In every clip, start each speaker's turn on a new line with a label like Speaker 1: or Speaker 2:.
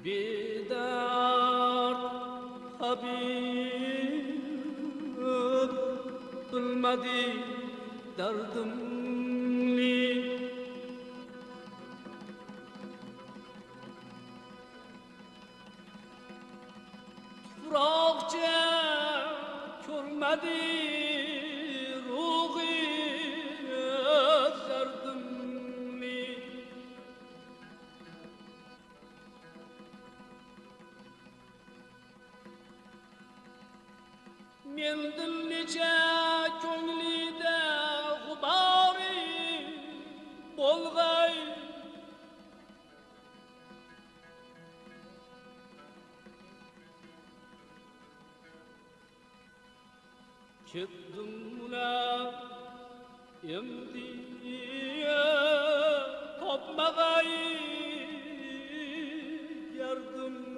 Speaker 1: Bedard Habib bilmadi dardimni tuproqcha ko'rmadi ruhi dardimni men dillicha ko'nglida g'ubori bo'lg'ay ketdim ular endi topmag'ay yardimni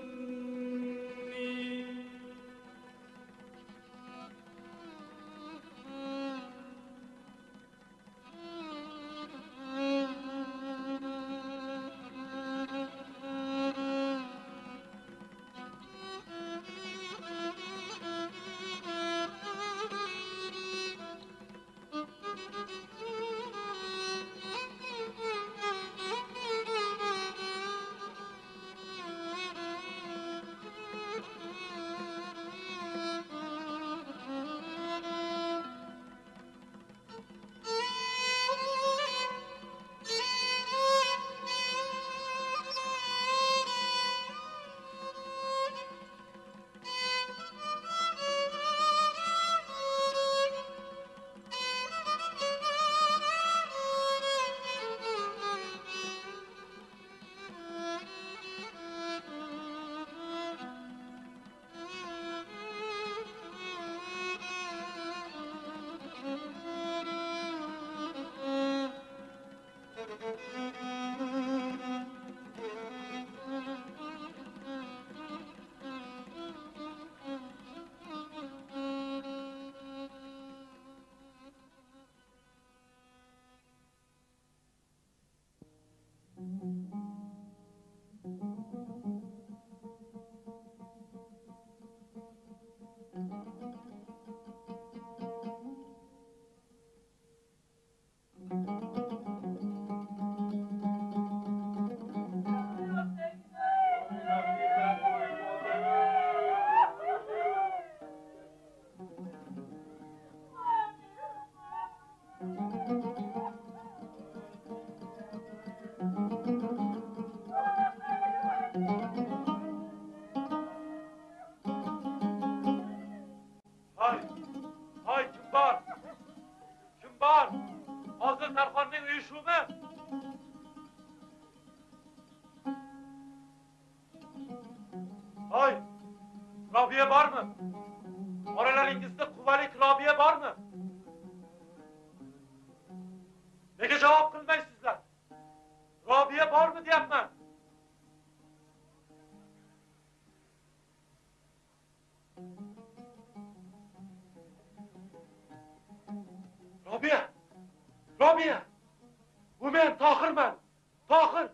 Speaker 2: Robiya bormi? Oralaringizda quvvali Robiya bormi? Nega javob qilmaysizlar? Robiya bormi deyapman. Robiya! Robiya! Bu men Tohirman. Tohir!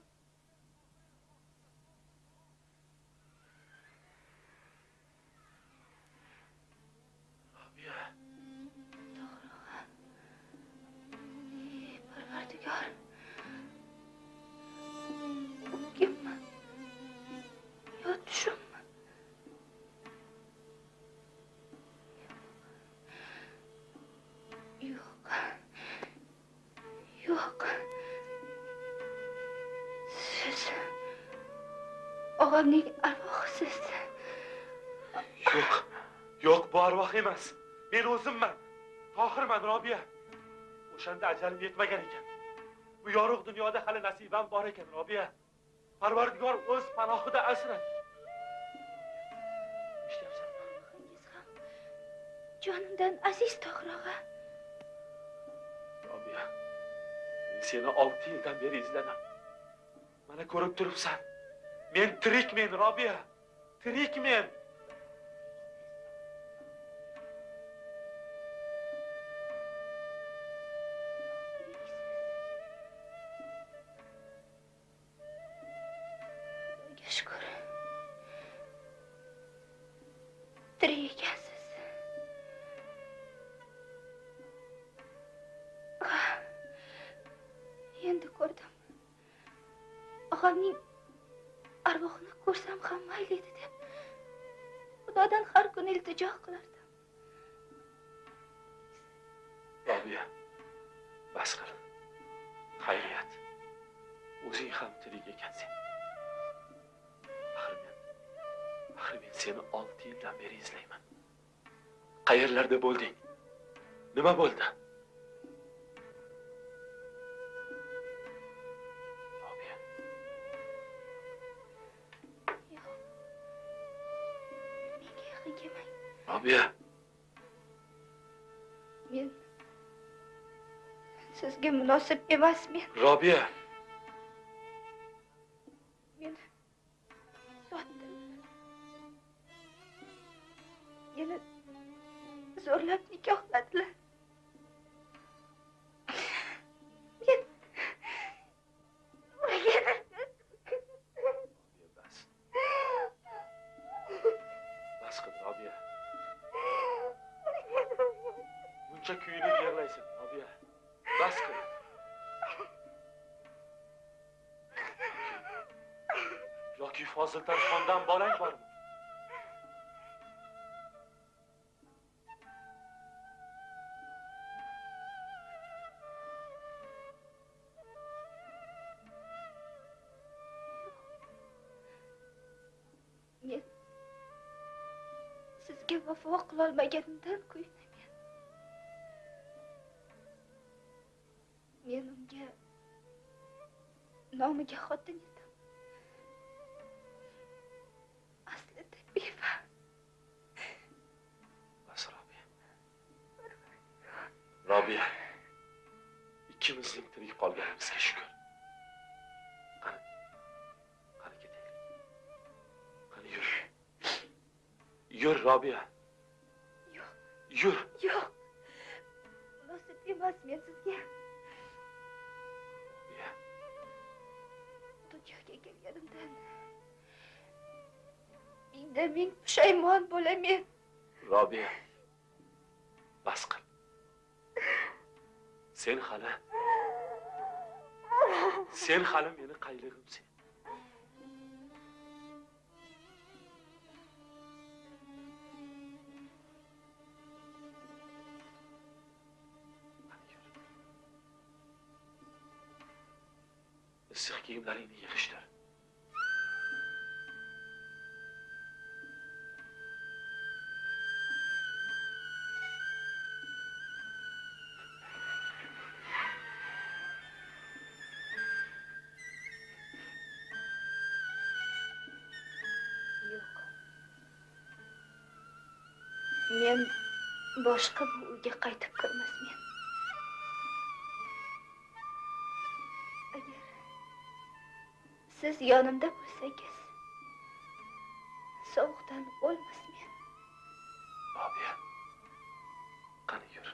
Speaker 3: Og'amning arvohisiz.
Speaker 2: Yo'q, bu arvoh emas. Men o'zimman. Tohirman, Robiya. O'shanda ajalim yetmagan ekan. Bu yorug' dunyoda hali nasibam bor ekan, Robiya. Parvardigor o'z panohida asradi. Eshityapsanmi?
Speaker 3: Xongiz ham jonimdan aziz Tohir og'a.
Speaker 2: Robiya, men seni 6 yildan beri izladim. Mana ko'rib turibsan. Men tirikmen, Robiya. Tirikmen.
Speaker 3: Xudoga shukr. tog'amning arvohini ko'rsam ham mayli edi deb Xudodan har kuni iltijo qilardim.
Speaker 2: Robiya, bas qil. Xayriyat. O'zing ham tirik ekansan. Axir men seni 6 yildan beri izlayman. Qayerlarda bo'lding? Nima bo'ldi? Robiya.
Speaker 3: Yo'q. Menga yaqin kelmang.
Speaker 2: Robiya.
Speaker 3: Men sizga munosib emasmen.
Speaker 2: Robiya.
Speaker 3: Men sotdim. Yana zo'rlab nikohladilar.
Speaker 2: Bas qil, Robiya. Buncha kuyunib yig'laysan, Robiya. Bas qil. Yoki Fozildan xondan bolang bormi?
Speaker 3: Men sizga vafo qilolmaganimdan kuyunaman. Men unga nomiga xotin edim. Aslida beva.
Speaker 2: Bas, Robiya. Robiya. İkimizning tirik qolganimizga shukr. Qani ketaylik. Qani yur. Yur, Robiya.
Speaker 3: Yo'q.
Speaker 2: Yur.
Speaker 3: Yo'q. Munosib emas men sizga.
Speaker 2: Robiya.
Speaker 3: Dunyoga kelganimdan mingda ming pushaymon bo'laman.
Speaker 2: Robiya. Bas qil. Sen hali meni qaylig'imsen. Issiq kiyimlaringni yig'ishtir.
Speaker 3: Yo'q. Men boshqa bu uyga qaytib kirmasmen. Agar siz yonimda bo'lsangiz, sovuqdan o'lmasmen.
Speaker 2: Robiya. Qani yur.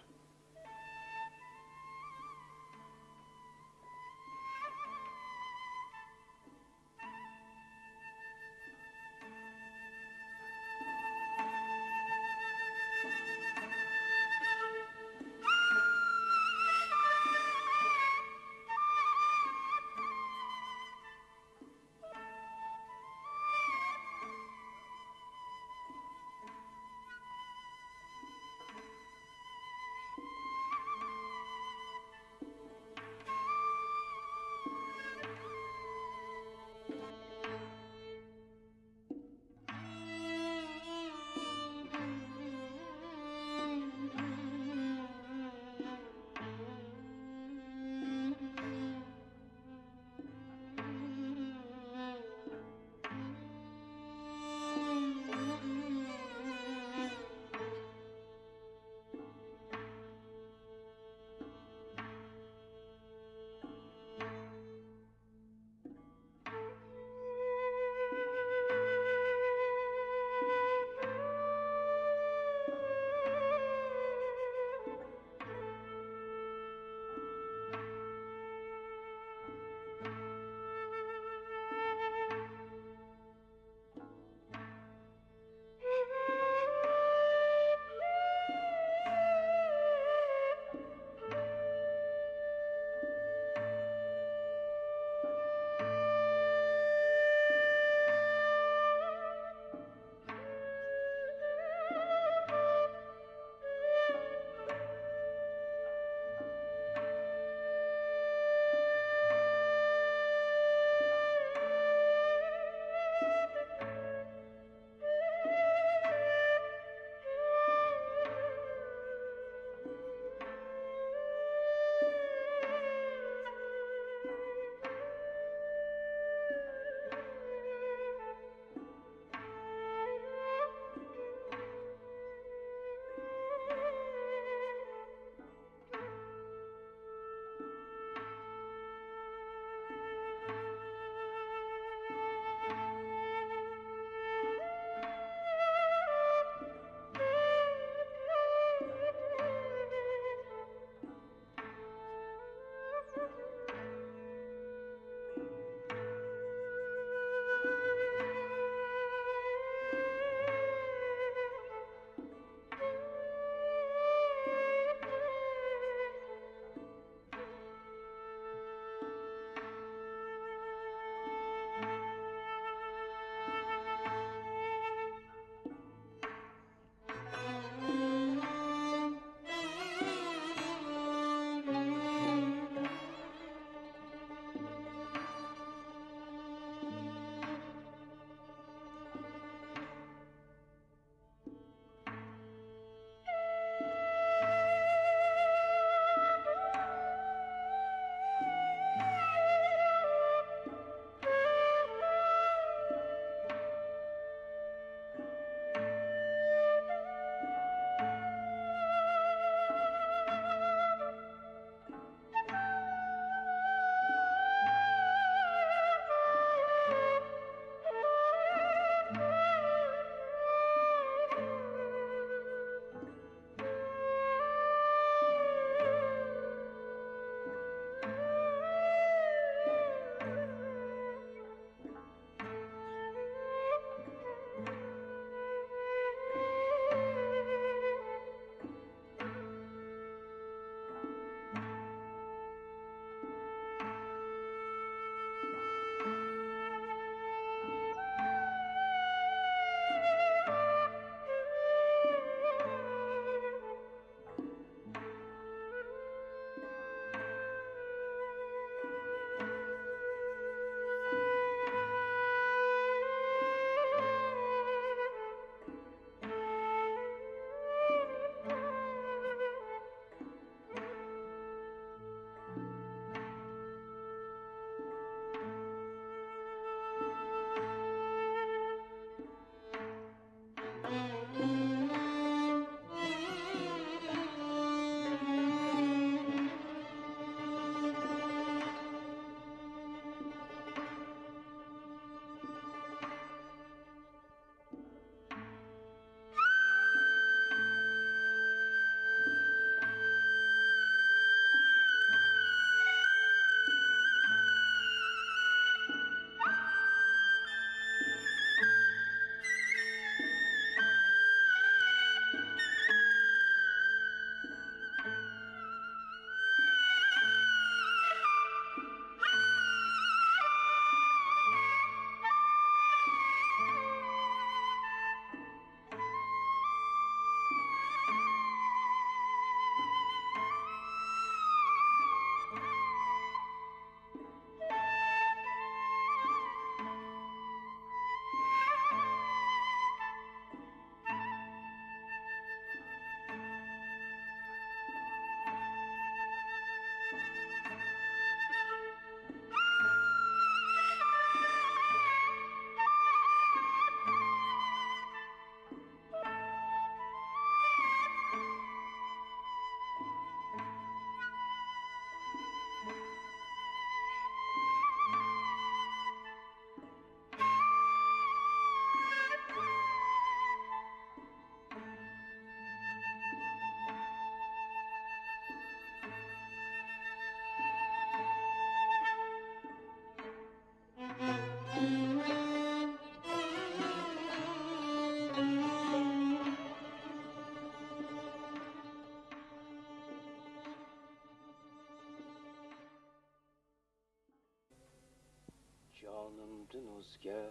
Speaker 4: ko'nglimdan o'zga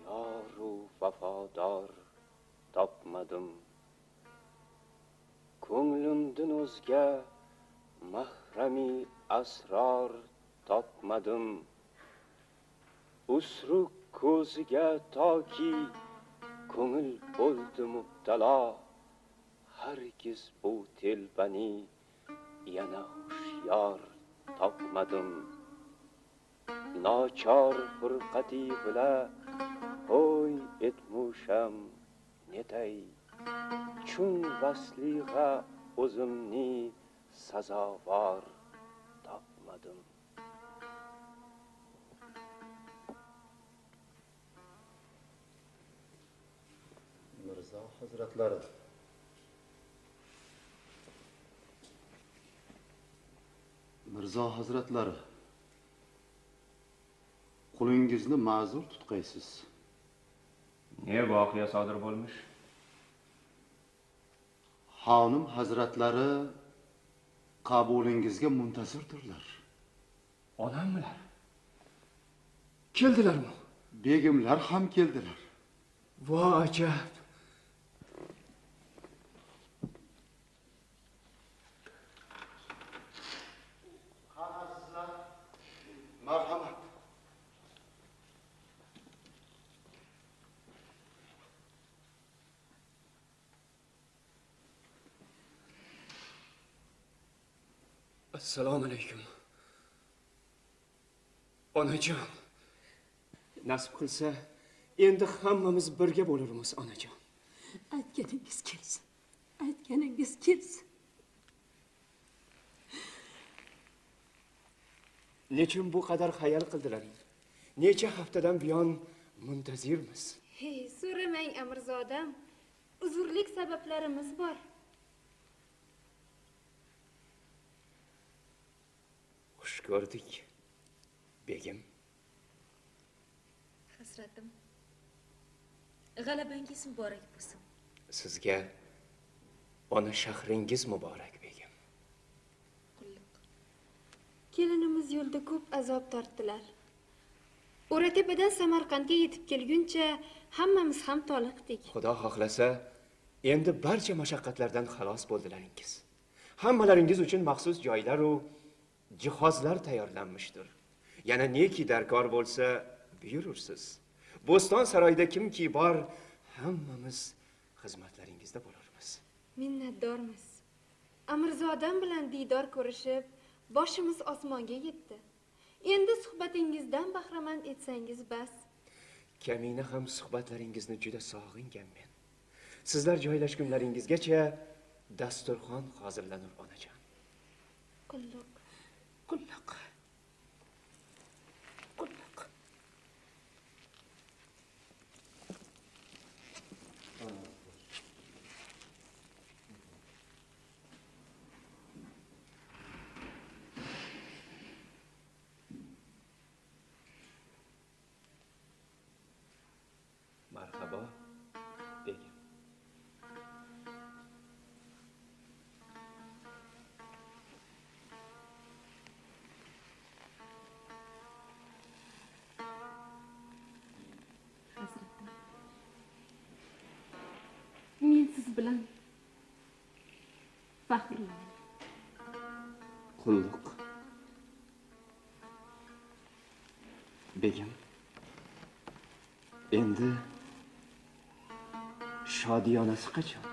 Speaker 4: yoru vafodor topmadim. Ko'nglimdan o'zga mahrami asror topmadim. Usruk ko'ziga toki ko'ngil bo'ldi mubtalo, hargiz bu telbani yana hushyor topmadim. Nochor furqati bila hoy etmusham netay, chun vasliga o'zimni sazovor topmadim.
Speaker 5: Mirzo hazratlari, Mirzo hazratlari, qulingizni ma'zur tutqaysiz.
Speaker 4: Ne voqea sodir bo'lmish?
Speaker 5: Xonim hazratlari qabulingizga muntazirdirlar.
Speaker 4: Onamlar keldilarmi?
Speaker 5: Begimlar ham keldilar.
Speaker 4: Voy ajab.
Speaker 5: Qanaqasizlar? Marhamat.
Speaker 4: Assalomu alaykum. Onajon. Nasib qilsa, endi hammamiz birga bo'lurmiz, onajon.
Speaker 6: Aytganingiz kelsin. Aytganingiz kelsin.
Speaker 4: Nechun bu qadar xayol qildilaring? Necha haftadan buyon muntazirmiz.
Speaker 7: Hey, so'ramang Amirzodam. Uzrlik sabablarimiz bor.
Speaker 4: Xush ko'rdik, begim.
Speaker 8: Hazratim, g'alabangiz muborak bo'lsin.
Speaker 4: Sizga ona shahringiz muborak, begim.
Speaker 8: Qulluq.
Speaker 7: Kelinimiz yo'lda ko'p azob tortdilar. O'ratepadan Samarqandga yetib kelguncha hammamiz ham toliqdik.
Speaker 4: Xudo xohlasa, endi barcha mashaqqatlardan xalos bo'ldilaringiz. Hammalaringiz uchun maxsus joylar va jihozlar tayyorlanmishdir. Yana neki darkor bo'lsa, buyurursiz. Bo'ston saroyida kimki bor, hammamiz xizmatlaringizda bo'lamiz.
Speaker 7: Minnatdormiz. Amirzodam bilan diydor ko'rishib, boshimiz osmonga yetdi. Endi suhbatingizdan bahramand etsangiz bas.
Speaker 4: Kamina ham suhbatlaringizni juda sog'inganman. Sizlar joylashgunlaringizgacha dasturxon hozirlanur, onajon.
Speaker 7: Qulluq.
Speaker 4: Qulluq. Qulluq. Marhaba, begim.
Speaker 8: Hazratim, men siz bilan faxrlandim.
Speaker 4: Qulluq. Begim, endi shodiyonasi qachon?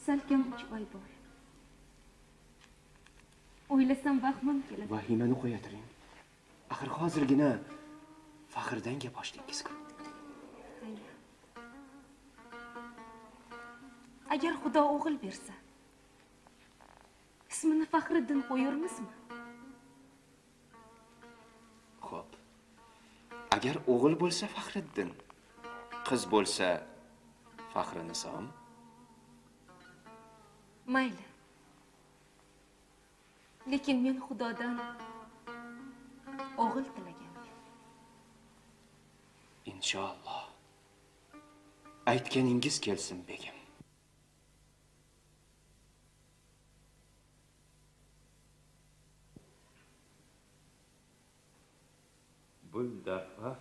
Speaker 8: Salkam 3 oy bor. O'ylasam vahmim keladi.
Speaker 4: Vahimani qo'yatiring. Axir hozirgina faxrdan gap ochdingiz-ku.
Speaker 8: Hayır. Agar Xudo o'g'il bersa, ismini Faxriddin qo'yurmizmi?
Speaker 4: Xo'p. Agar o'g'il bo'lsa Faxriddin, qiz bo'lsa Faxrinisom.
Speaker 8: Mayli. Lekin men Xudodan o'g'il tilaganman.
Speaker 4: Inshaalloh. Aytganingiz kelsin, begim. Bu defa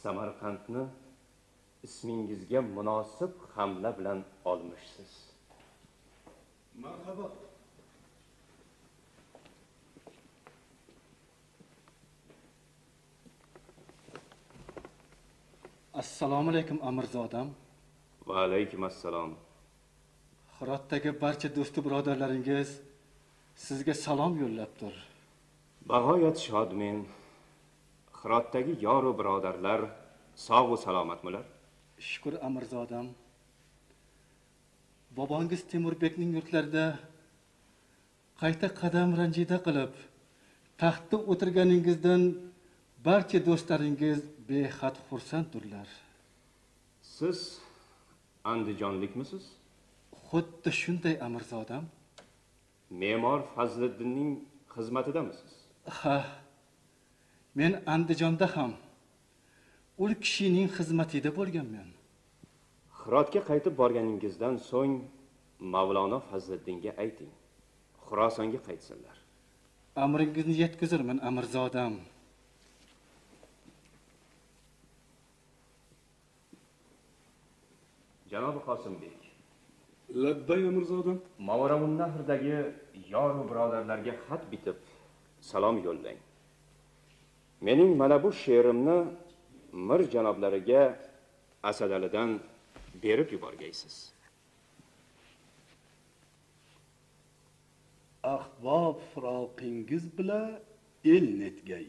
Speaker 4: Samarqandni ismingizga munosib hamla bilan olmishsiz.
Speaker 5: Marhaba.
Speaker 9: Assalomu alaykum Amirzodam.
Speaker 4: Va alaykum assalom.
Speaker 9: Hirotdagi barcha do'sti birodarlaringiz sizga salom yo'llabdir.
Speaker 4: Bag'oyat shodmen. Hirotdagi yor va birodarlar sog' va salomatmilar?
Speaker 9: Shukr Amirzodam. Bobongiz Temurbekning yurtlarida qayta qadam ranjida qilib, taxtda o'tirganingizdan barcha do'stlaringiz behad xursanddirlar.
Speaker 4: Siz Andijonlikmisiz?
Speaker 9: Xuddi shunday Amirzodam.
Speaker 4: Me'mor Fazliddinning xizmatidamisiz?
Speaker 9: Ha. Men Andijonda ham ul kishining xizmatida bo'lganman.
Speaker 4: Hirotga qaytib borganingizdan so'ng Mavlono Fazliddinga ayting. Xurosonga qaytsinlar.
Speaker 9: Amringizni yetkazirman Amirzodam.
Speaker 4: Janobi Qosimbek.
Speaker 10: Labbay Amirzodam.
Speaker 4: Mavaramunnahrdagi yor va birodarlarga xat bitib salom yo'llang. Mening mana bu she'rimni mir janoblariga Asadalidan berib yuborgaysiz.
Speaker 10: Ahbob firoqingiz bilan el netgay.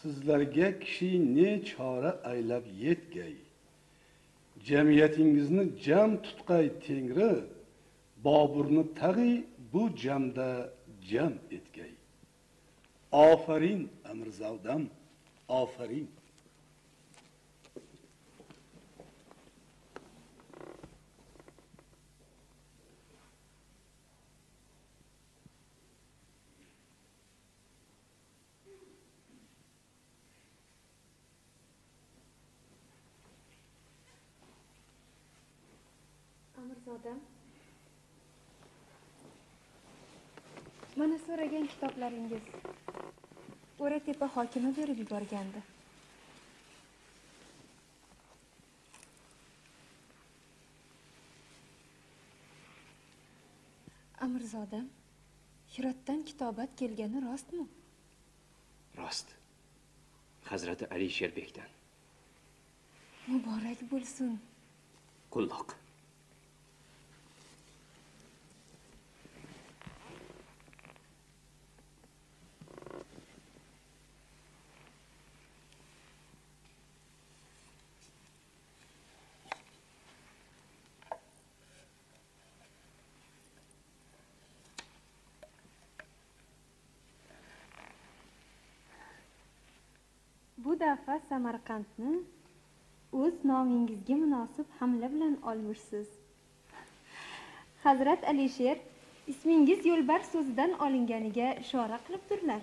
Speaker 10: Sizlarga kishi ne chora aylab yetgay. Jamiyatingizni jam tutqay Tengri, Boburni tag'i bu jamda jam etgay. Ofarin Amirzodam, ofarin.
Speaker 7: Amirzodam, mana so'ragan kitoblaringiz O'ratepa hokimi berib yuborgandi. Amirzodam, Hirotdan kitobat kelgani rostmi?
Speaker 4: Rost. Hazrati Ali Sherbekdan.
Speaker 7: Muborak bo'lsin.
Speaker 4: Qulloq.
Speaker 7: Bu dafa Samarqandni o'z nomingizga munosib hamla bilan olmishsiz. Hazrat Alisher ismingiz Yo'lbars so'zidan olinganiga ishora qilibdirlar.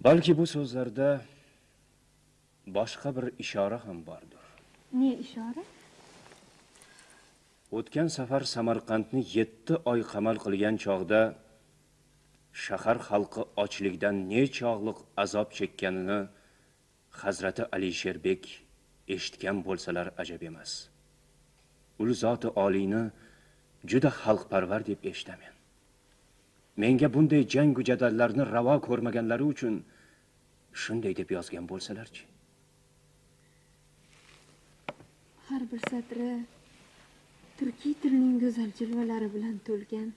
Speaker 4: Balki bu so'zlarda boshqa bir ishora ham bordir.
Speaker 7: Ne ishora?
Speaker 4: O'tgan safar Samarqandni 7 oy qamal qilgan chog'da shahar xalqi ochlikdan nechog'liq azob chekkanini Hazrati Ali Sherbek eshitgan bo'lsalar ajab emas. Ul zoti oliyni juda xalqparvar deb eshitaman. Menga bunday jang jadallarni ravo ko'rmaganlari uchun shunday deb yozgan bo'lsalarchi.
Speaker 7: Har bir satri turkiy tilning go'zal jilvalari bilan to'lgan.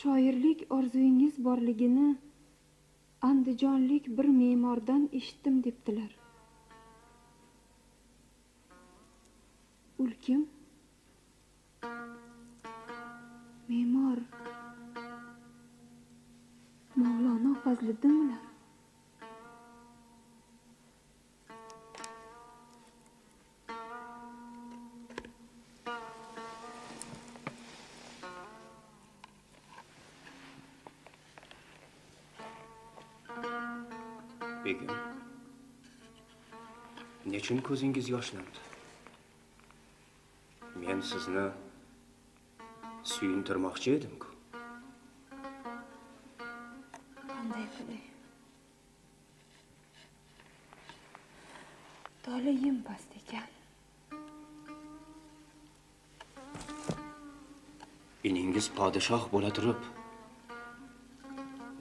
Speaker 7: Shoirlik orzuyingiz borligini Andijonlik bir me'mordan eshitdim debdilar. Ul kim? Me'mor Mavlono Fazliddinlar.
Speaker 4: Begim, Nechun ko'zingiz yoshlandi? Men sizni suyuntirmoqchi edim-ku.
Speaker 7: Qanday qilay? Tolayim past ekan.
Speaker 4: Iningiz podshoh bo'la turib,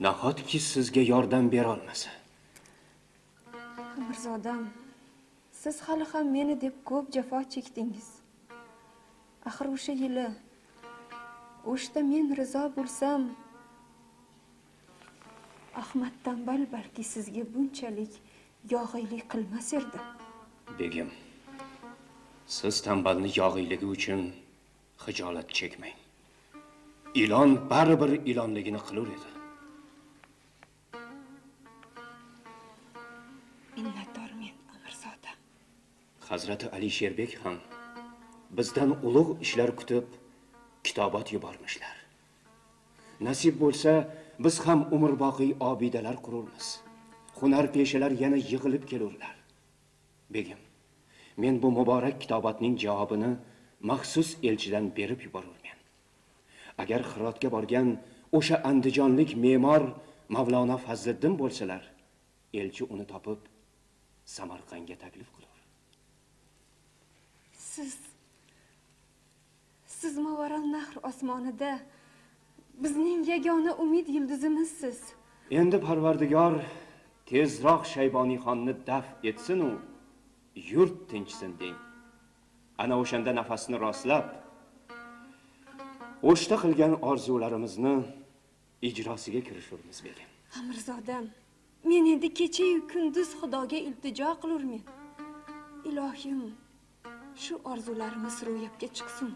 Speaker 4: nahotki sizga yordam bera olmasa?
Speaker 7: Amirzodam, siz hali ham meni deb ko'p jafo chekdingiz. Axir o'sha yili o'shda men rizo bo'lsam, Ahmad Tanbal balki sizga bunchalik yog'iylik qilmas edi.
Speaker 4: Begim, siz Tanbalni yog'iyligi uchun xijolat chekmang. Ilon baribir ilonligini qilur edi.
Speaker 7: Minnatdormen, Amirzodam.
Speaker 4: Hazrati Alisherbek ham bizdan ulug' ishlar kutib kitobat yubormishlar. Nasib bo'lsa, biz ham umrboqiy obidalar qururmiz. Hunarpeshalar yana yig'ilib kelurlar. Begim, men bu muborak kitobatning javobini maxsus elchidan berib yuborurmen. Agar Hirotga borgan o'sha andijonlik me'mor Mavlono Fazliddin bo'lsalar, elchi uni topib Samarqandga taklif qilur.
Speaker 7: Siz Mavaral Nahr osmonida bizning yagona umid yulduzimizsiz.
Speaker 4: Endi Parvardigor tezroq Shayboniyxonni daf etsin u yurt tinchsin deng. Ana o'shanda nafasni rostlab, o'shda qilgan orzularimizni ijrosiga kirishurmiz begim.
Speaker 7: Amirzodam, men endi kecha-yu kunduz Xudoga iltijo qilurmen. Ilohim, shu orzularimiz ro'yobga chiqsin.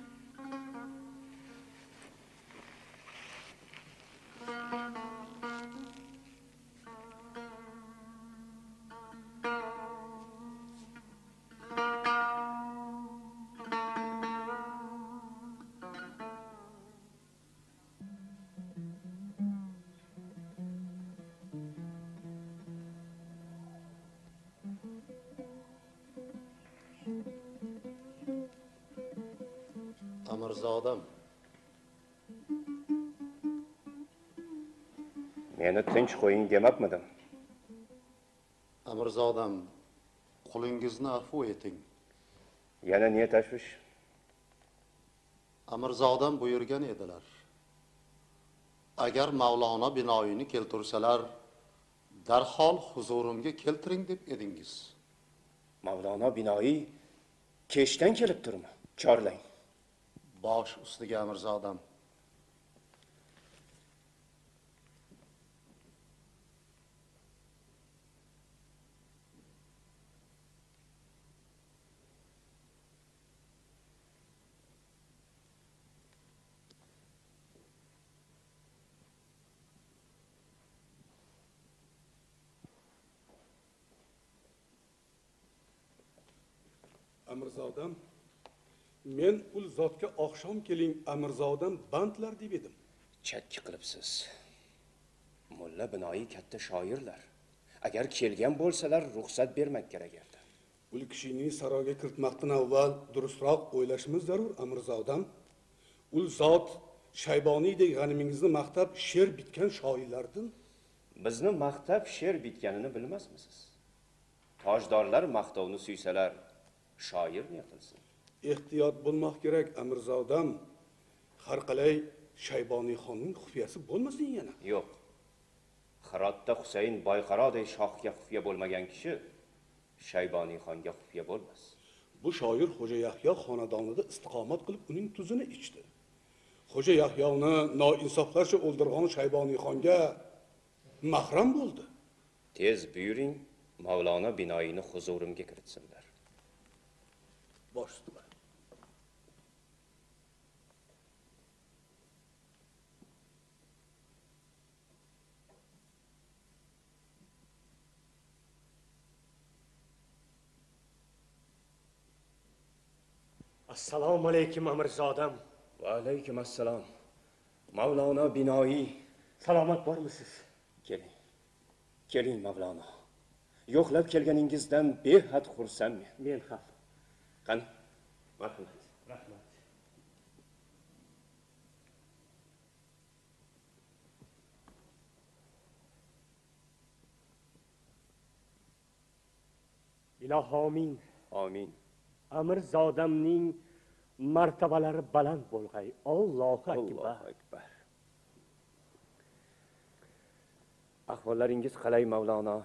Speaker 5: Amirzodam,
Speaker 4: Meni tinch qo'ying demabmidim?
Speaker 5: Amirzodam, qulingizni afv eting.
Speaker 4: Yana ne tashvish?
Speaker 5: Amirzodam buyurgan edilar. Agar Mavlono Binoyini keltursalar, darhol huzurimga keltiring deb edingiz.
Speaker 4: Mavlono Binoyi kechdan kelib turmi? Chorlang.
Speaker 5: Bosh ustiga Amirzodam.
Speaker 10: Amirzodam, men ul zotga oqshom keling Amirzodam bandlar deb edim.
Speaker 4: Chakki qilibsiz. Mulla Binoyi katta shoirlar. Agar kelgan bo'lsalar ruxsat bermak kerak edi.
Speaker 10: Ul kishining saroyga kiritmoqdan avval durustroq o'ylashimiz zarur, Amirzodam. Ul zot Shayboniydek g'animingizni maqtab she'r bitgan shoirlardan.
Speaker 4: Bizni maqtab she'r bitganini bilmasmisiz? Tojdorlar maqtovni suysalar, shoir ne qilsin?
Speaker 10: Ehtiyot bo'lmoq kerak, Amirzodam. Har qalay Shayboniyxonning xufiyasi bo'lmasin yana.
Speaker 4: Yo'q. Hirotda Husayn Boyqarodek shohga xufiya bo'lmagan kishi Shayboniyxonga xufiya bo'lmas.
Speaker 10: Bu shoir Xo'ja Yahyo xonadonida istiqomat qilib uning tuzini ichdi. Xo'ja Yahyoni noinsoflarcha o'ldirgan Shayboniyxonga mahram bo'ldi.
Speaker 4: Tez buyuring, Mavlono Binoyini huzurimga kiritsinlar.
Speaker 10: Bosh ustiga.
Speaker 11: Assalomu alaykum Amirzodam.
Speaker 4: Va alaykum assalom. Mavlono Binoyi,
Speaker 11: Salomat bormisiz?
Speaker 4: keling. Keling Mavlono. yo'qlab kelganingizdan behad xursandman.
Speaker 11: Men ham.
Speaker 4: Qani, marhamat.
Speaker 11: Rahmat. Iloho amin.
Speaker 4: Amin.
Speaker 11: Amirzodamning martabalari baland bo'lg'ay. Allohu akbar.
Speaker 4: Allohu akbar. Ahvollaringiz qalay Mavlono?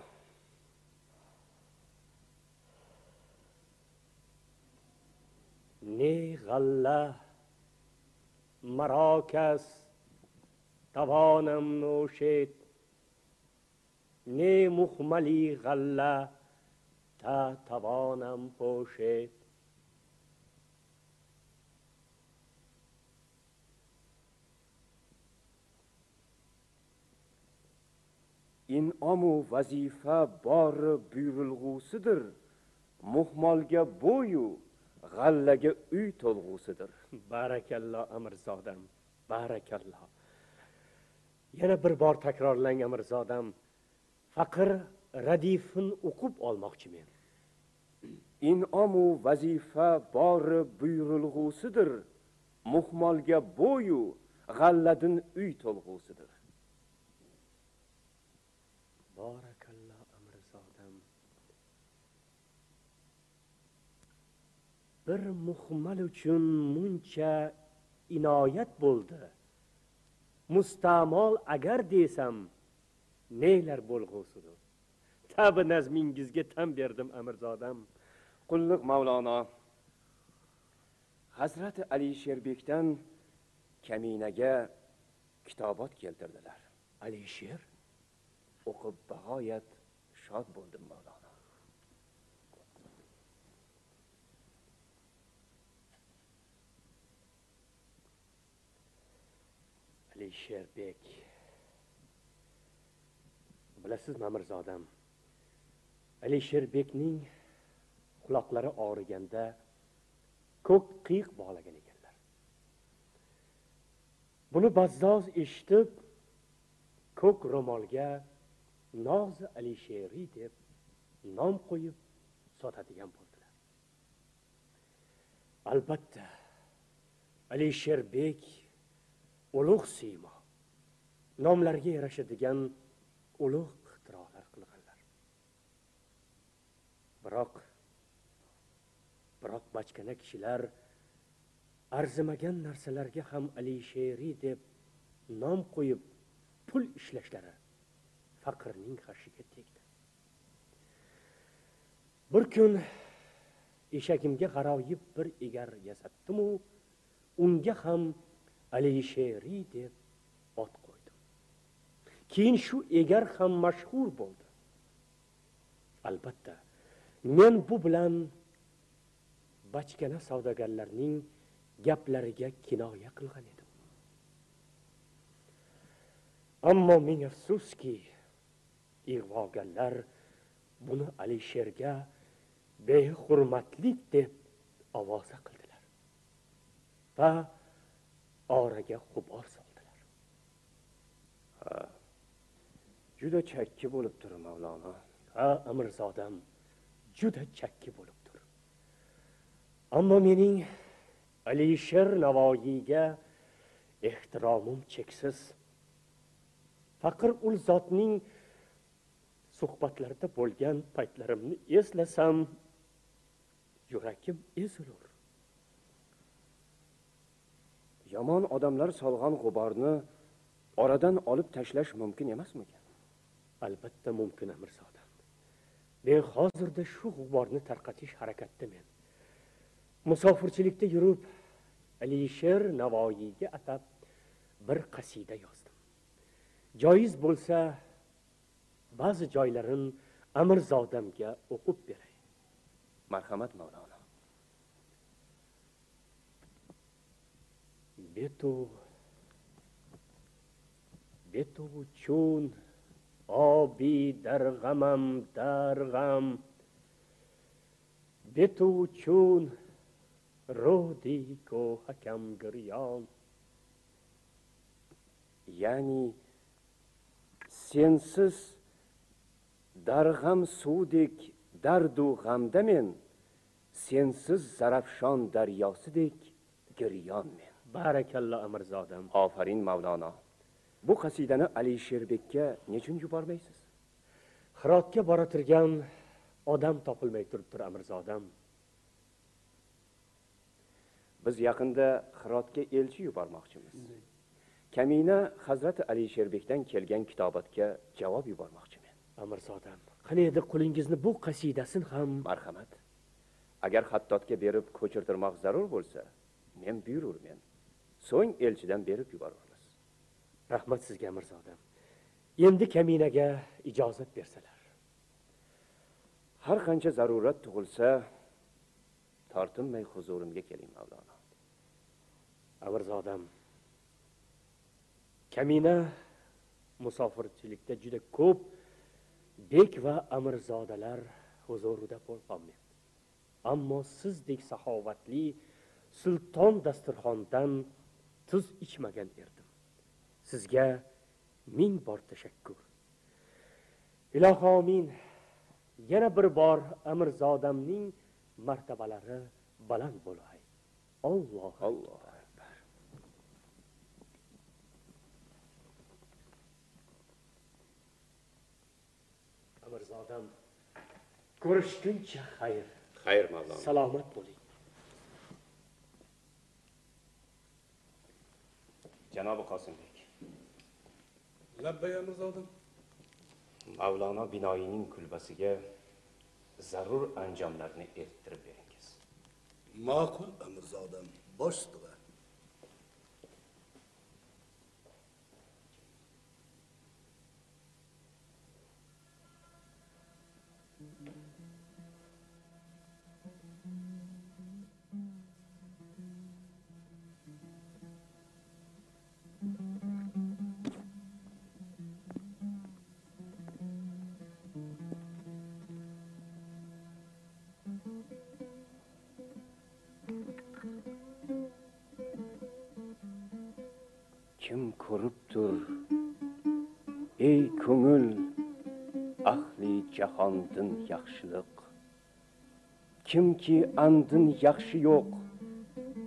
Speaker 11: Ne g'alla marokas tavonam noshid, ne muhmali g'alla ta tavonam poshid.
Speaker 4: In'omu vazifa bor buyurilg'usidir, muhmolga bo'yu g'allaga uy to'lg'usidir.
Speaker 11: Barakalloh amirzodam, barakalloh. Yana bir bor takrorlang amirzodam. Faqir radifin o'qib olmoqchimen.
Speaker 4: In'omu vazifa bor buyurilg'usidir, muhmolga bo'yu g'alladin uy to'lg'usidir.
Speaker 11: Barakalloh amirzodam. Bir muhmal uchun muncha inoyat bo'ldi. Mustamol agar desam, nelar bo'lg'usidir. Tabi nazmingizga tan berdim amirzodam.
Speaker 4: Qulluq Mavlono. Hazrati Ali Sherbekdan kaminaga kitobot keltirdilar.
Speaker 11: Alisher
Speaker 4: o'qib bag'oyat shod bo'ldim Mavlono.
Speaker 11: Alisherbek. Bilasizmi amirzodam? Alisherbekning quloqlari og'riganda ko'k qiyiq bog'lagan ekanlar. Buni bazzoz eshitib, ko'k ro'molga Nozi Alisheri deb nom qo'yib sotadigan bo'ldilar. Albatta, Alisherbek ulug' siymo, nomlarga yarashadigan ulug' ixtirolar qilganlar. Biroq bachkana kishilar arzimagan narsalarga ham Alisheri deb nom qo'yib pul ishlashlari faqirning qashiga tegdi. Bir kun eshagimga g'aroyib bir egar yasatdim-u, unga ham Alisheri deb ot qo'ydim. Keyin shu egar ham mashhur bo'ldi. Albatta, men bu bilan bachkana savdogarlarning gaplariga kinoya qilgan edim. Ammo ming afsuski, ig'vogarlar buni Alisherga behurmatlik deb ovoza qildilar va oraga g'ubor soldilar.
Speaker 4: Juda chakki bo'lib tur Mavlono.
Speaker 11: Ha, amirzodam, juda chakki bo'lib tur. Ammo mening Alisher Navoiyga ehtiromim cheksiz. Faqir ul zotning suhbatlarida bo'lgan paytlarimni eslasam, yuragim ezilur.
Speaker 4: Yomon odamlar solgan g'uborni oradan olib tashlash mumkin emasmikan?
Speaker 11: Albatta mumkin amirzodam. Men hozirda shu g'uborni tarqatish harakatidaman. Musofirchilikda yurib, Alisher Navoiyga atab bir qasida yozdim. Joiz bo'lsa, ba'zi joylarini amirzodamga o'qib beray.
Speaker 4: Marhamat Mavlono.
Speaker 11: Betu chun obi darg'amam darg'am, betu chun rodi ko hakam giryon.
Speaker 4: Ya'ni sensiz
Speaker 11: darg'am suvdek dardu g'amda men, sensiz zarafshon daryosidek giryon men. Barakalla Amirzodam. Ofarin Mavlono. Bu qasidani Alisherbekka nechun yubormaysiz? Hirotga bora turgan odam topilmay turibdir Amirzodam. Biz yaqinda Hirotga elchi yubormoqchimiz. Kamina Hazrati Alisherbekdan kelgan kitobatga javob yubormoqchiman. Amirzodam, qani edi qo'lingizni bu qasidasin ham. Marhamat. Agar xattotga berib ko'chirtirmoq zarur bo'lsa, men buyururmen. So'ng elchidan berib yuboramiz. Rahmat sizga Amirzodam. Endi Kaminaga ijozat bersalar. Har qancha zarurat tug'ilsa, tortinmay huzurimga keling Mavlono. Amirzodam, Kamina musofirchilikda juda ko'p bek va amirzodalar huzurida bo'lganman. Ammo sizdek saxovatli sulton dasturxondan tuz ichmagan edim. Sizga ming bor tashakkur. Ilohi amin. Yana bir bor Amirzodamning martabalari baland bo'lay. Alloh akbar. Amirzodam, ko'rishguncha xayr. Xayr Mavlono. Salomat bo'ling. Janobi Qosimbek.
Speaker 10: Labbay Amirzodam.
Speaker 11: Mavlono binoyining kulbasiga zarur anjomlarni elttirib beringiz.
Speaker 10: Ma'qul Amirzodam, bosh ustiga.
Speaker 11: Kim ko'ribdir ey ko'ngil ahli jahondin yaxshilik, kimki andin yaxshi yo'q,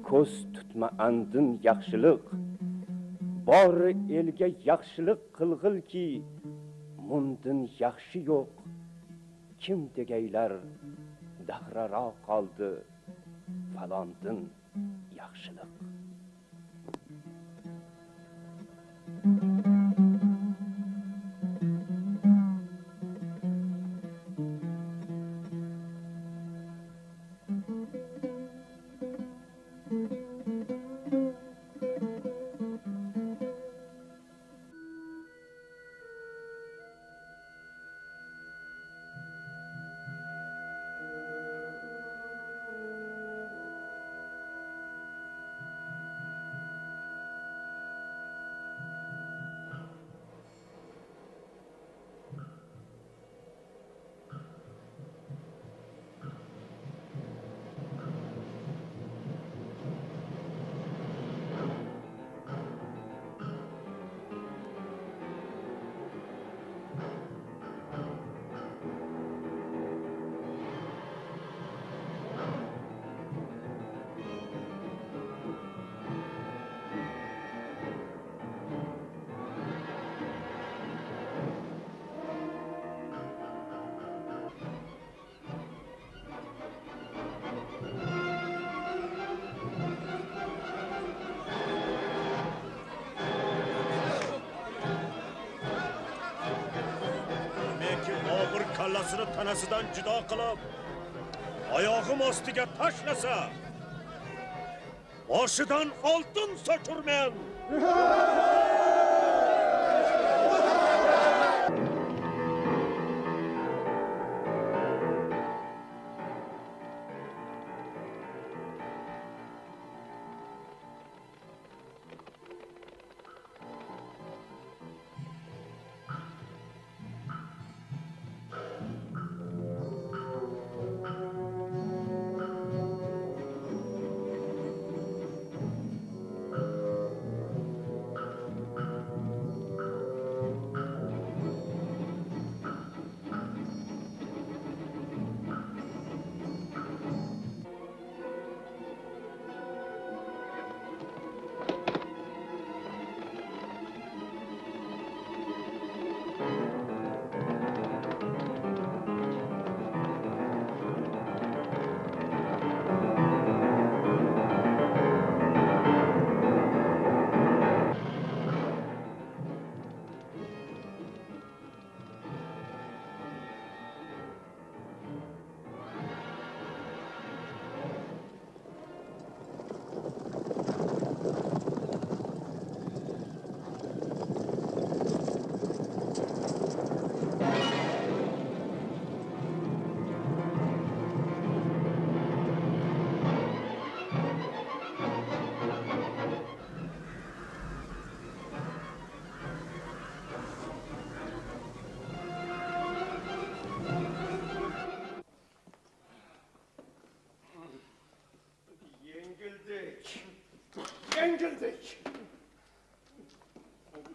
Speaker 11: ko'z tutma andin yaxshilik, bor elga yaxshilik qilg'ilki mundin yaxshi yo'q, kim degaylar dahraro qoldi falondin yaxshilik.
Speaker 12: kallasini tanasidan judo qilib, oyog'im ostiga tashlasa, boshidan oltin sochurmen.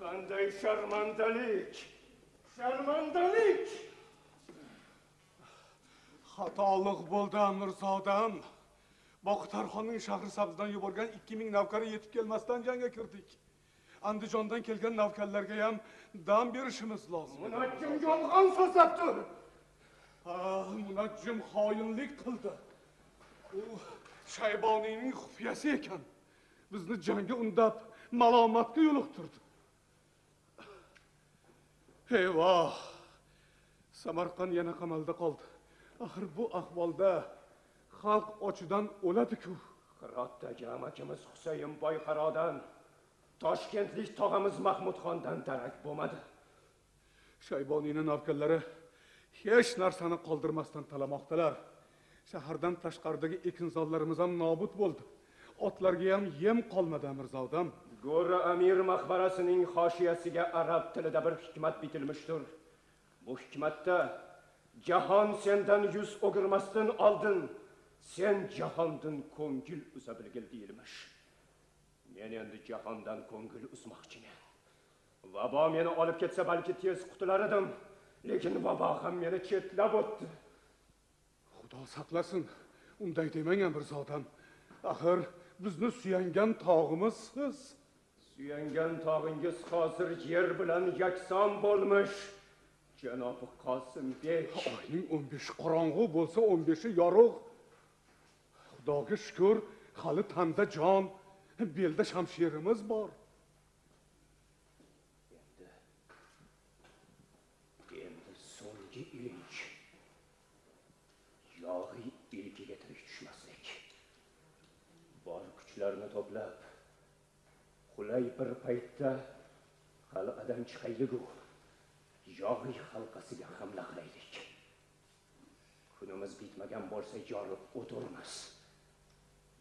Speaker 11: Qanday sharmandalik! Sharmandalik!
Speaker 10: Xatolik bo'ldi Amirzodam. Boqitarxonning Shahrisabzdan yuborgan 2000 navkari yetib kelmasdan jangga kirdik. Andijondan kelgan navkarlarga ham dam berishimiz lozim.
Speaker 11: Munajjim yolg'on so'zlabdi.
Speaker 10: Munajjim xoinlik qildi. U Shayboniyning xufiyasi ekan. Bizni jangga undab malomatga yo'liqtirdi. Eyvoh! Samarqand yana qamalda qoldi. Axir bu ahvolda xalq ochidan o'ladi-ku.
Speaker 11: Hirotdagi amakimiz Husayn Boyqarodan, Toshkentlik tog'amiz Mahmudxondan darak bo'lmadi.
Speaker 10: Shayboniyning navkarlari hech narsani qoldirmasdan talamoqdalar. Shahardan tashqaridagi ekinzorlarimiz ham nobud bo'ldi. Otlarga ham yem qolmadi Amirzodam.
Speaker 11: Go'ri Amir maqbarasining hoshiyasiga arab tilida bir hikmat bitilmishdir. Bu hikmatda jahon sendan yuz o'girmasdan oldin sen jahondan ko'ngil uza bilgil deyilmish. Men endi jahondan ko'ngil uzmoqchiman. Vabo meni olib ketsa balki tez qutular edim, lekin vabo ham meni chetlab o'tdi.
Speaker 10: Xudo saqlasin, unday demang Amirzodam. Axir bizni suyangan tog'imiz siz.
Speaker 11: Suyangan tog'ingiz hozir yer bilan yakson bo'lmish. Janob Qosimbek.
Speaker 10: Oyning 15 qorong'u bo'lsa 15i yorug'. Xudoga shukr, hali tanda jon, belda shamshirimiz bor.
Speaker 11: Endi so'nggi ilinj. Yog'iy ilkiga tirik tushmaslik. Bor kuchlarni to'plab, qulay bir paytda qal'adan chiqaylik-ku. Yog'iy halqasiga hamla qilaylik. Kunimiz bitmagan bo'lsa yorib o'tiramiz.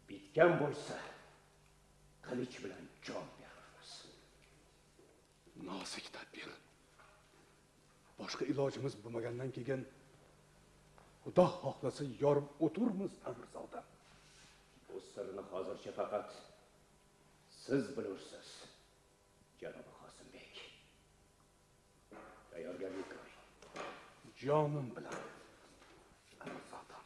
Speaker 11: Bitgan bo'lsa qilich bilan jon beramiz.
Speaker 10: Nozik tadbir. Boshqa ilojimiz bo'lmagandan keyin Xudo xohlasa yorib o'tiramiz Amirzodam.
Speaker 11: Bu sirni hozircha faqat siz bilursiz, janob Qosimbek. Tayyorgarlik ko'ring.
Speaker 10: Jonim bilan. Amirzodam.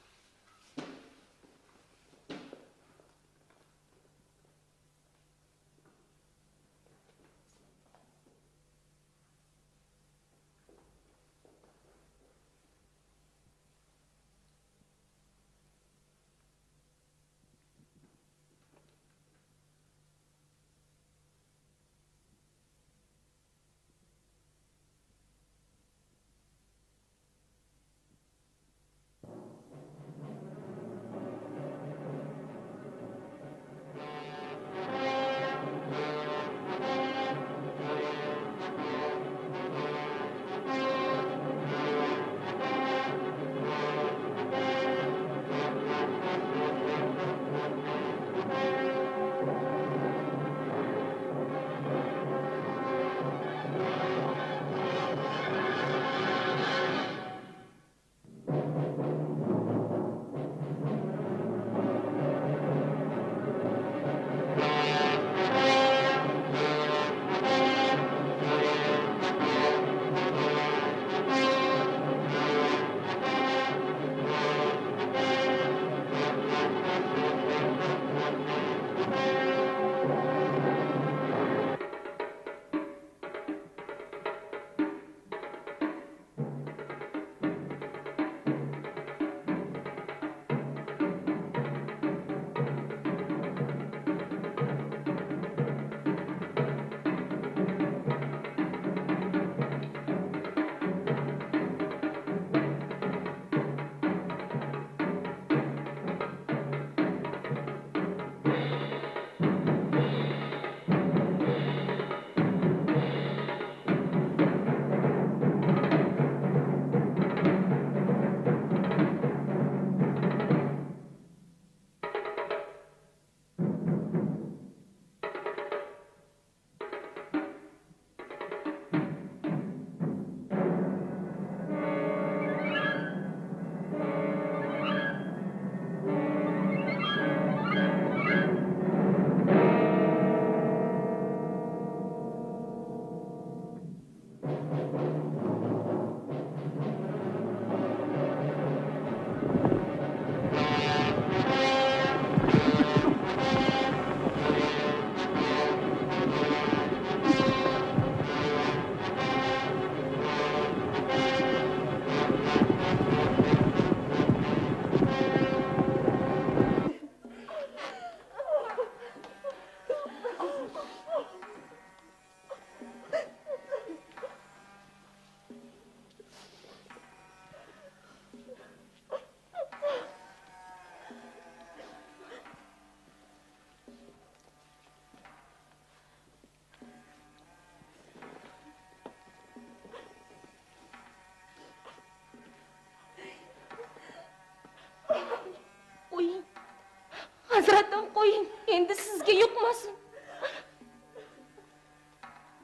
Speaker 3: Hazratim qo'ying, endi sizga yuqmasin.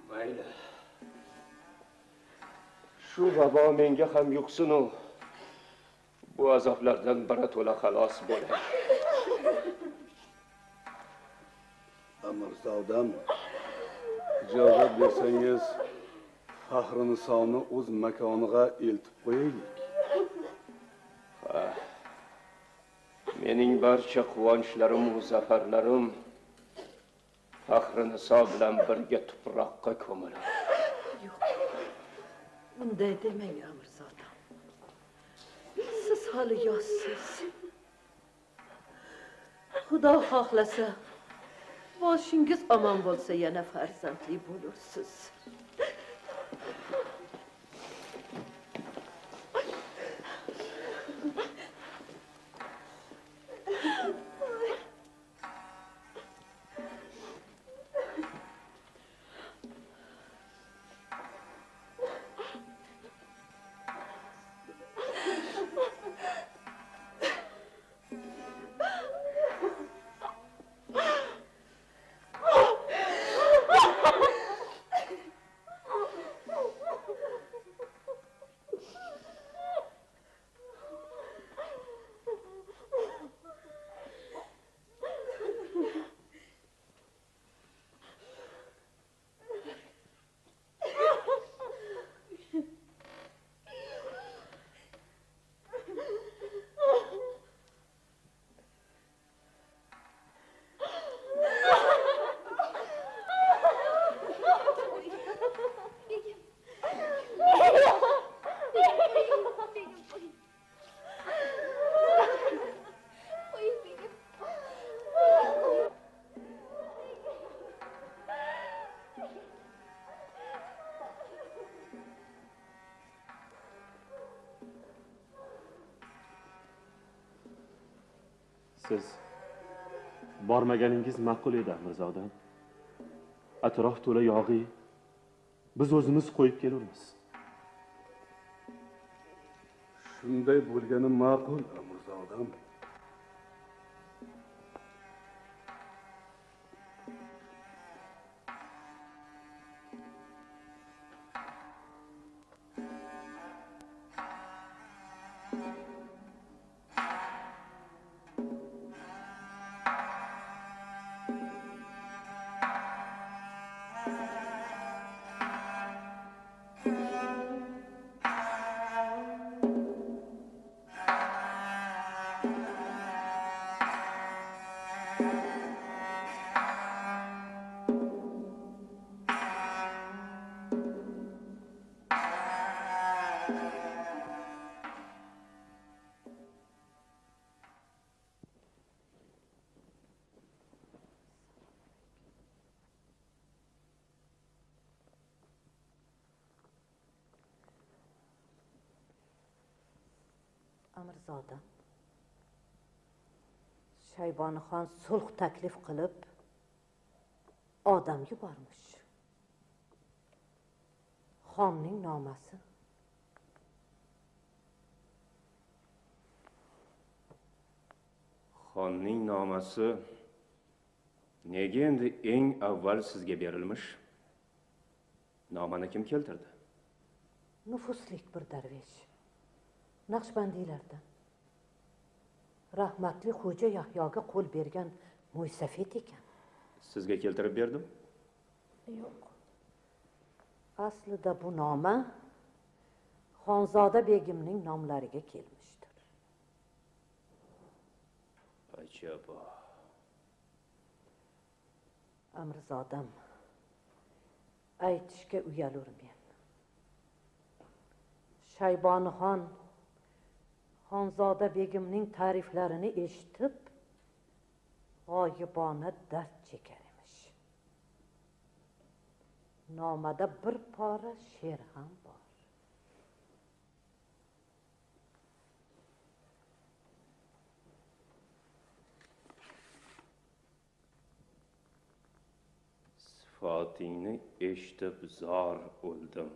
Speaker 4: Mayli. Shu vabo menga ham yuqsin-u, bu azoblardan birato'la xalos bo'lay.
Speaker 10: Amirzodam, ijozat bersangiz, Faxrinisoni o'z makoniga eltib qo'yaylik.
Speaker 4: Ha. Mening barcha quvonchlarim va zafarlarim Faxriniso bilan birga tuproqqa ko'miladi.
Speaker 13: Yo'q. Unday demang, Amirzodam. Siz hali yoshsiz. Xudo xohlasa, boshingiz omon bo'lsa yana farzandli bo'lursiz.
Speaker 2: Siz bormaganingiz ma'qul edi, Amirzodam. Atrof to'la yog'iy. Biz o'zimiz qo'yib kelamiz.
Speaker 10: Shunday bo'lgani ma'qul, Amirzodam.
Speaker 13: Amirzodam, Shaybonixon sulh taklif qilib odam yubormish. Xonning nomasi.
Speaker 4: Xonning nomasi nega endi eng avval sizga berilmish? Nomani kim keltirdi?
Speaker 13: Nufuslik bir darvesh. Naqshbandiylardan. Rahmatli Xo'ja Yahyoga qo'l bergan mo'ysafet ekan.
Speaker 4: Sizga keltirib berdim?
Speaker 13: Yo'q. Aslida bu noma Xonzoda begimning nomlariga kelmishdir.
Speaker 4: Ajabo.
Speaker 13: Amirzodam, aytishga uyalurmen. Shaybonixon Xonzoda begimning ta'riflarini eshitib, g'oyibona dard chekar emish. Nomada bir pora she'r ham bor.
Speaker 4: Sifatingni eshitib zor o'ldim.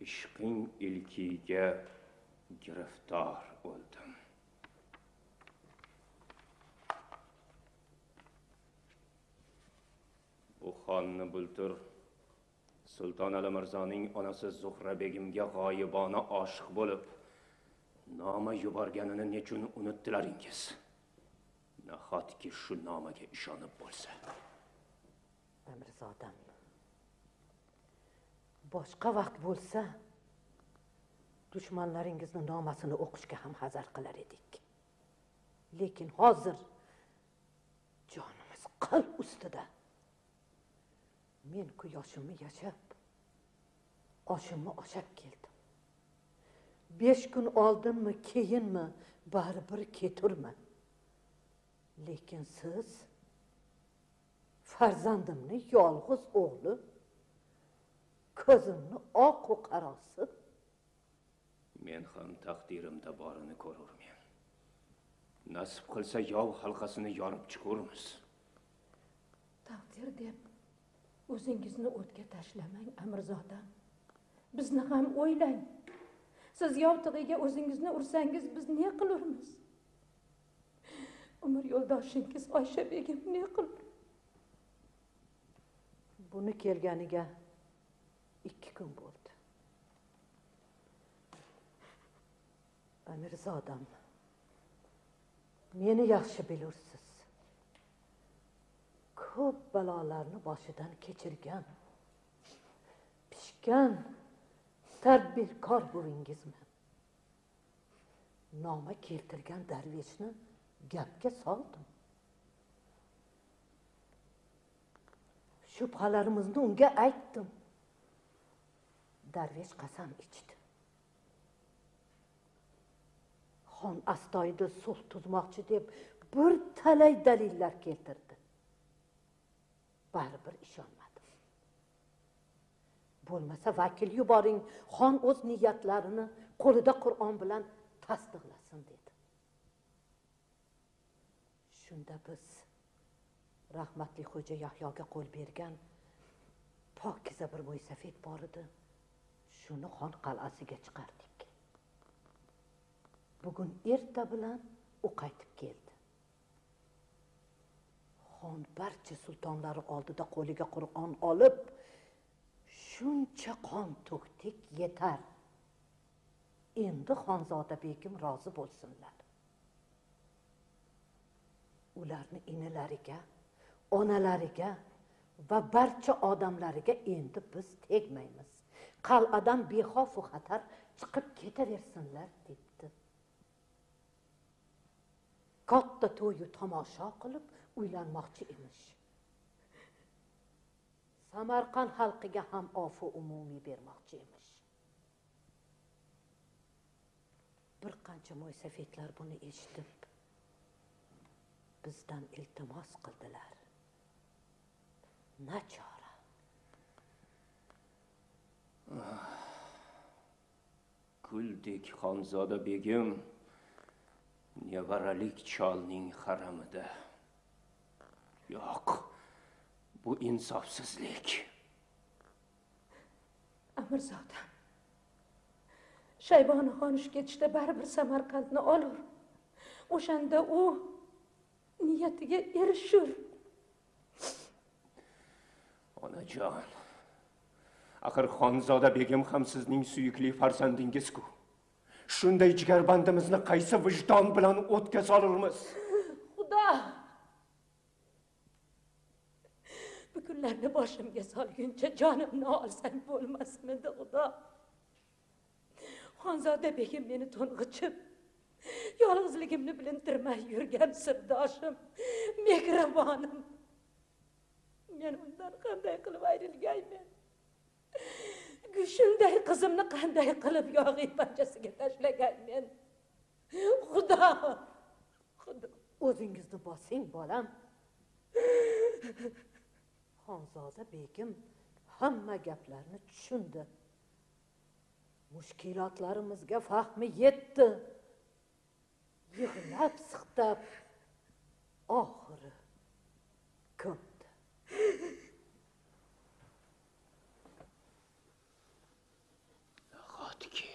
Speaker 4: Ishqing ilkiga giriftor o'ldim. Bu xonni bultur Sulton Ali Mirzoning onasi Zuhra begimga g'oyibona oshiq bo'lib, noma yuborganini nechun unutdilaringiz? Nahotki shu nomaga ishonib bo'lsa.
Speaker 13: Amirzodam, boshqa vaqt bo'lsa, dushmanlaringizni nomasini o'qishga ham hazar qilar edik. Lekin hozir jonimiz qalb ustida. Men ku yoshimni yashab, oshimni oshab keldim. 5 kun oldinmi, keyinmi, baribir keturman. Lekin siz farzandimni yolg'iz o'g'li, ko'zimni oq qarosi.
Speaker 4: Men ham taqdirimda borini ko'rurmen. Nasib qilsa yov halqasini yorib chiqurmiz.
Speaker 6: Taqdir deb o'zingizni o'tga tashlamang, Amirzodam. Bizni ham o'ylang. Siz yov tig'iga o'zingizni ursangiz biz ne qilurmiz? Umr yo'ldoshingiz Oysha begim ne qilur?
Speaker 13: Buni kelganiga 2 kun bo'ldi. Amirzodam, meni yaxshi bilursiz. Ko'p balolarni boshidan kechirgan, pishgan, tadbirkor buvingizman. Noma keltirgan darveshni gapga soldim. Shubhalarimizni unga aytdim. Darvesh qasam ichdi. Xon astoydil sulh tuzmoqchi deb bir talay dalillar keltirdi. Baribir ishonmadim. Bo'lmasa vakil yuboring, xon o'z niyatlarini qo'lida Qur'on bilan tasdiqlasin dedi. Shunda biz rahmatli xo'ja Yahyoga qo'l bergan pokiza bir mo'ysafid bor edi. Shuni xon qal'asiga chiqardik. Bugun erta bilan u qaytib keldi. Xon barcha sultonlari oldida qo'liga Qur'on olib, shuncha qon to'kdik yetar. Endi Xonzoda begim rozi bo'lsinlar. Ularni inilariga, onalariga va barcha odamlariga endi biz tegmaymiz. Qal'adan bexavf va xatar chiqib ketaversinlar debdi. Katta to'yi tomosha qilib uylanmoqchi emish. Samarqand xalqiga ham ofu umumiy bermoqchi emish. Bir qancha mo'ysafidlar buni eshitib bizdan iltimos qildilar. Nachora.
Speaker 4: Kuldek Xonzoda begim nevaralik cholning haramida. Yo'q, bu insofsizlik.
Speaker 6: Amirzodam, Shaybonixon ish ketishda baribir Samarqandni olur. O'shanda u niyatiga erishur.
Speaker 4: Onajon, axir Xonzoda begim ham sizning suyukli farzandingiz-ku. Shunday jigarbandimizni qaysi vijdon bilan o'tga solurmiz?
Speaker 6: Xudo! Bu kunlarni boshimga solguncha jonimni olsang bo'lmasmidi, Xudo? Xonzoda begim meni to'ng'ichib, yolg'izligimni bilintirmay yurgan sirdoshim, mehribonim. Men undan qanday qilib ayrilgayman? Shunday qizimni qanday qilib yog'iy panjasiga tashlagayman? Xudo! Xudo!
Speaker 13: O'zingizni bosing, bolam. Xonzoda begim hamma gaplarni tushundi. Mushkulotlarimizga fahmi yetdi. Yig'lab siqtab oxiri ko'mdi.
Speaker 4: Nahotki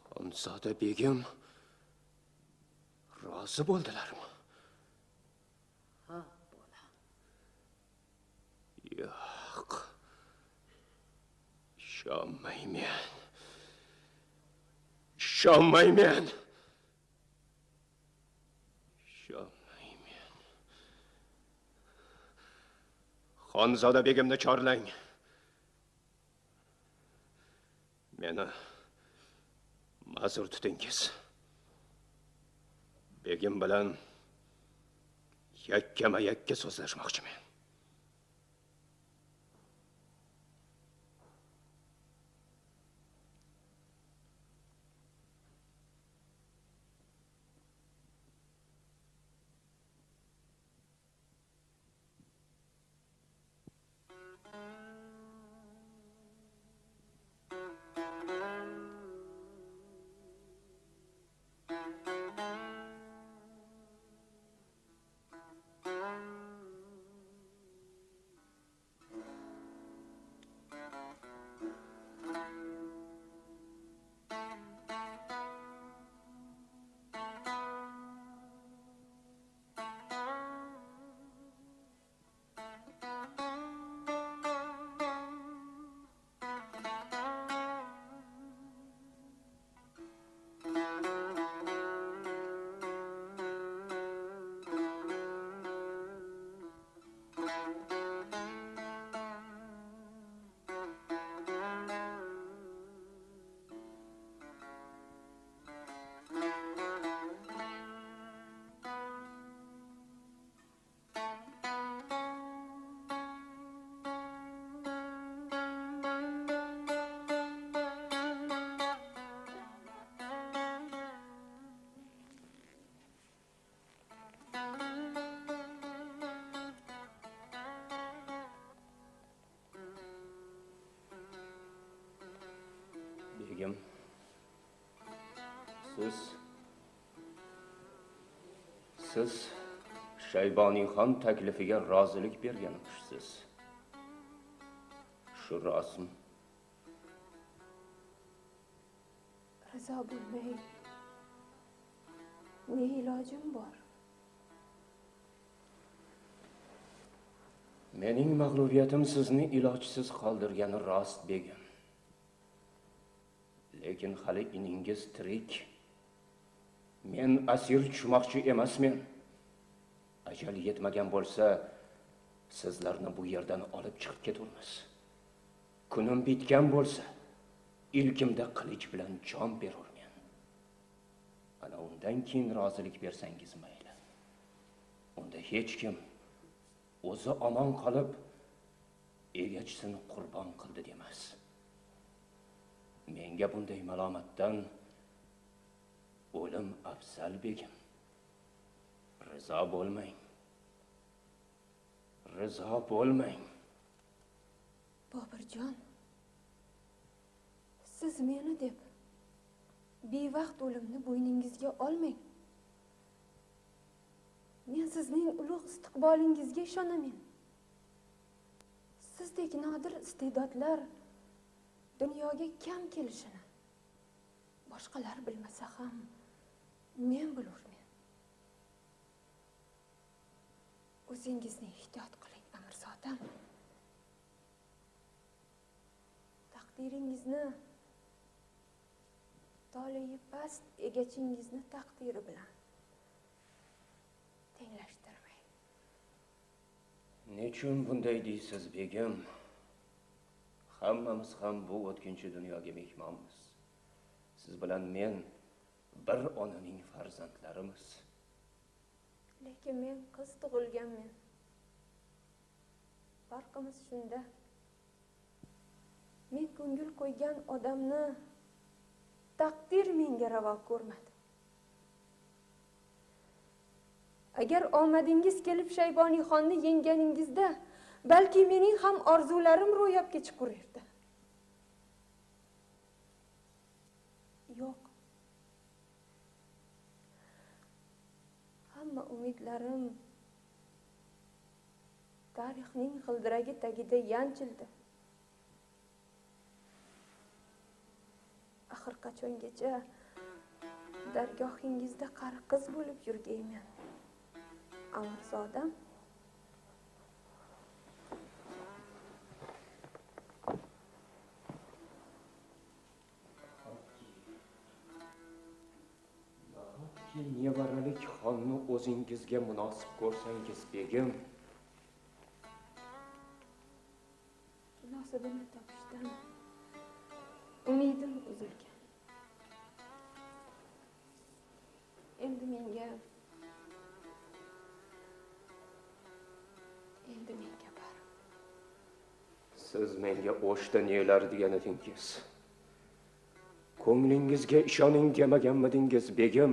Speaker 4: Xonzoda begim rozi bo'ldilarmi?
Speaker 13: Ha, bolam.
Speaker 4: Ishonmayman. Ishonmayman. Ishonmayman. Xonzoda begimni chorlang. Meni ma'zur tutingiz. Begim bilan yakkama-yakka so'zlashmoqchiman. Begim, siz Shayboniyxon taklifiga rozilik berganmishsiz. Shu rostmi?
Speaker 6: Rizo bo'lmay ne ilojim bor?
Speaker 4: Mening mag'lubiyatim sizni ilojsiz qoldirgani rost, begim. Lekin hali iningiz tirik. Men asir tushmoqchi emasmen. Ajal yetmagan bo'lsa, sizlarni bu yerdan olib chiqib keturmiz. Kunim bitgan bo'lsa, ilkimda qilich bilan jon berurmen. Ana undan keyin rozilik bersangiz mayli. Unda hech kim o'zi omon qolib, egachisini qurbon qildi demas. Menga bunday malomatdan o'lim afzal, begim. Rizo bo'lmang. Rizo bo'lmang.
Speaker 6: Bobirjon, siz meni deb bevaqt o'limni bo'yningizga olmang. Men sizning ulug' istiqbolingizga ishonaman. Sizdek nodir iste'dodlar dunyoga kam kelishini boshqalar bilmasa ham men bilurmen. O'zingizni ehtiyot qiling, Amirzodam. Taqdiringizni toleyi past egachingizni taqdiri bilan tenglashtirmang.
Speaker 4: Nechun bunday deysiz, begim? Hammamiz ham bu o'tkinchi dunyoga mehmonmiz. Siz bilan men bir onaning farzandlarimiz.
Speaker 6: Lekin men qiz tug'ilganman. Farqimiz shunda. Men ko'ngil qo'ygan odamni taqdir menga ravo ko'rmadi. Agar omadingiz kelib Shayboniyxonni yengganingizda, balki mening ham orzularim ro'yobga chiqardi. Yo'q. Hamma umidlarim tarixning g'ildiragi tagida yanchildi. Axir qachongacha dargohingizda qari qiz bo'lib yurgayman, Amirzodam?
Speaker 4: nevaralik xonni o'zingizga munosib ko'rsangiz, begim.
Speaker 7: Munosibini topishdan umidim uzilgan. Endi menga bar.
Speaker 4: Siz menga o'shda nelar degan edingiz? Ko'nglingizga ishoning demaganmidingiz, begim?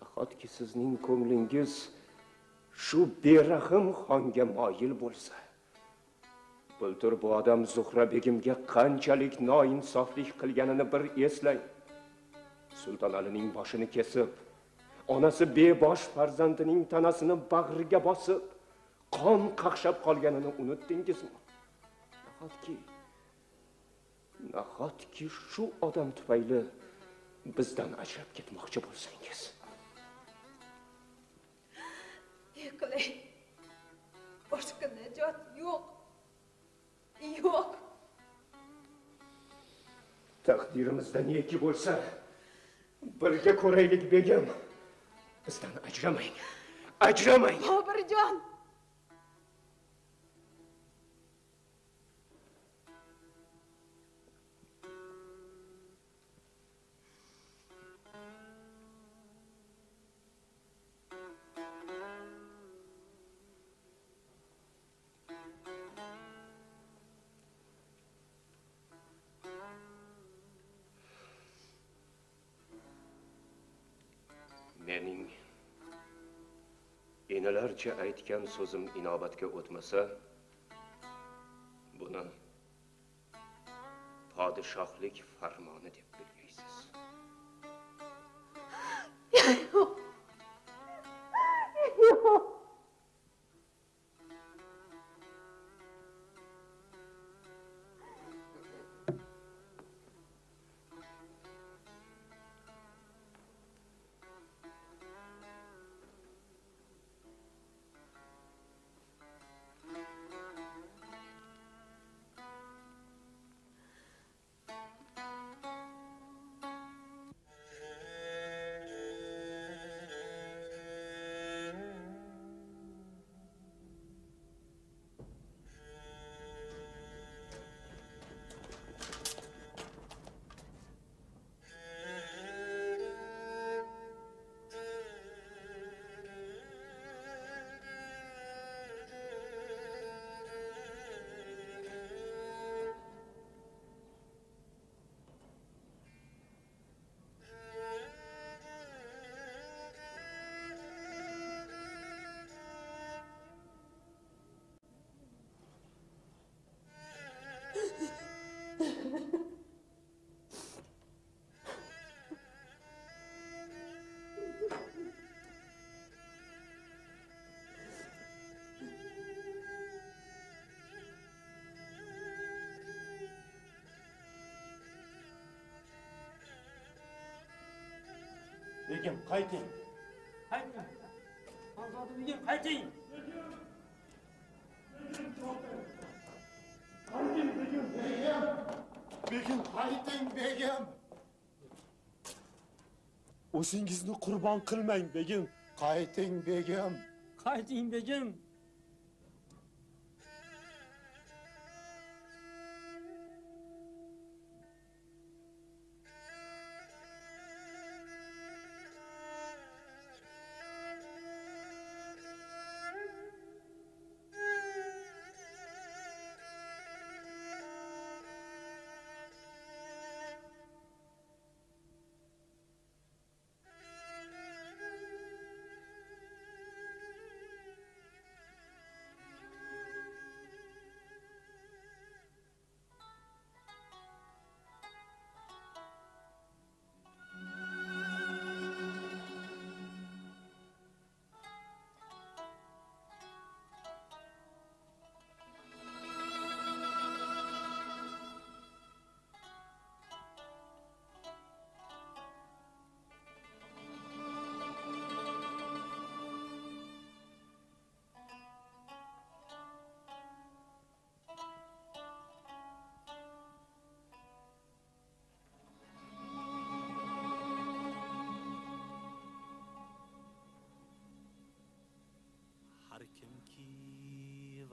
Speaker 4: Nahotki sizning ko'nglingiz shu berahim xonga moyil bo'lsa, bultur bu odam Zuhra begimga qanchalik noinsoflik qilganini bir eslang. Sulton Alining boshini kesib, onasi bebosh farzandining tanasini bag'riga bosib, qon qaqshab qolganini unutdingizmi? Nahotki shu odam tufayli bizdan ajrab ketmoqchi bo'lsangiz.
Speaker 7: Yiqilay. Boshqa najot yo'q. Yo'q.
Speaker 4: Taqdirimizda neki bo'lsa, birga ko'raylik, begim. Bizdan ajramang. Ajramang.
Speaker 7: Bobirjon.
Speaker 4: Mening enalarcha aytgan so'zim inobatga o'tmasa, buni podshohlik farmoni deb bilgaysiz.
Speaker 7: Yo'q. Yo'q.
Speaker 2: Begim, qayting.
Speaker 1: Qayting. Xonzoda begim, qayting.
Speaker 2: Qayting, begim. Begim, qayting, begim. O'zingizni qurbon qilmang, begim. Qayting, begim.
Speaker 1: Qayting, begim.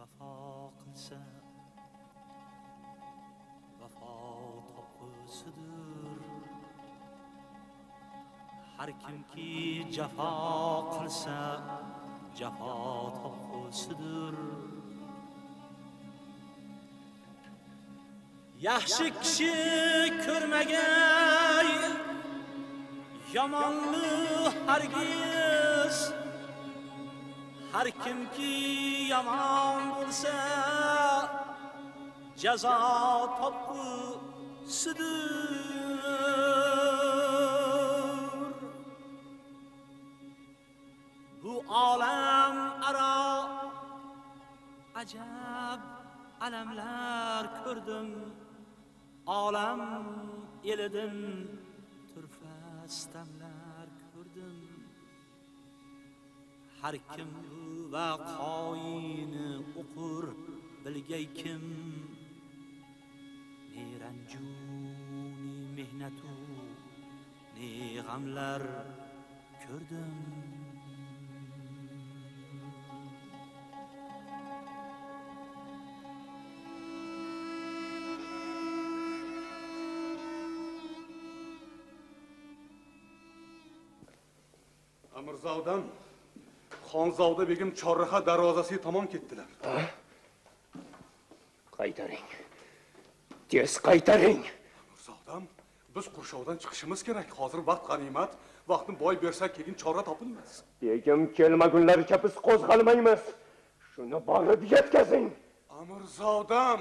Speaker 14: vafo qilsa vafo topqusidir. Har kimki jafo qilsa jafo topqusidir. Yaxshi kishi ko'rmagay yomonlik hargiz. Har kimki yomon bo'lsa jazo topqusidir. Bu olam aro ajab alamlar ko'rdim. Olam elidan turfastamlar ko'rdim. Har kim va qoyini o'qir bilgay kim. Ne ranju ne mehnatu ne g'amlar ko'rdim.
Speaker 10: Amirzodam, Xonzoda begim Chorraha darvozasiga tomon ketdilar.
Speaker 4: Qaytaring. Tez qaytaring.
Speaker 10: Amirzodam, biz qurshovdan chiqishimiz kerak. Hozir vaqt g'animat. Vaqtni boy bersak, keyin chora topilmas.
Speaker 4: Begim kelmagunlaricha biz qo'zg'almaymiz. Shuni borib yetkazing.
Speaker 10: Amirzodam,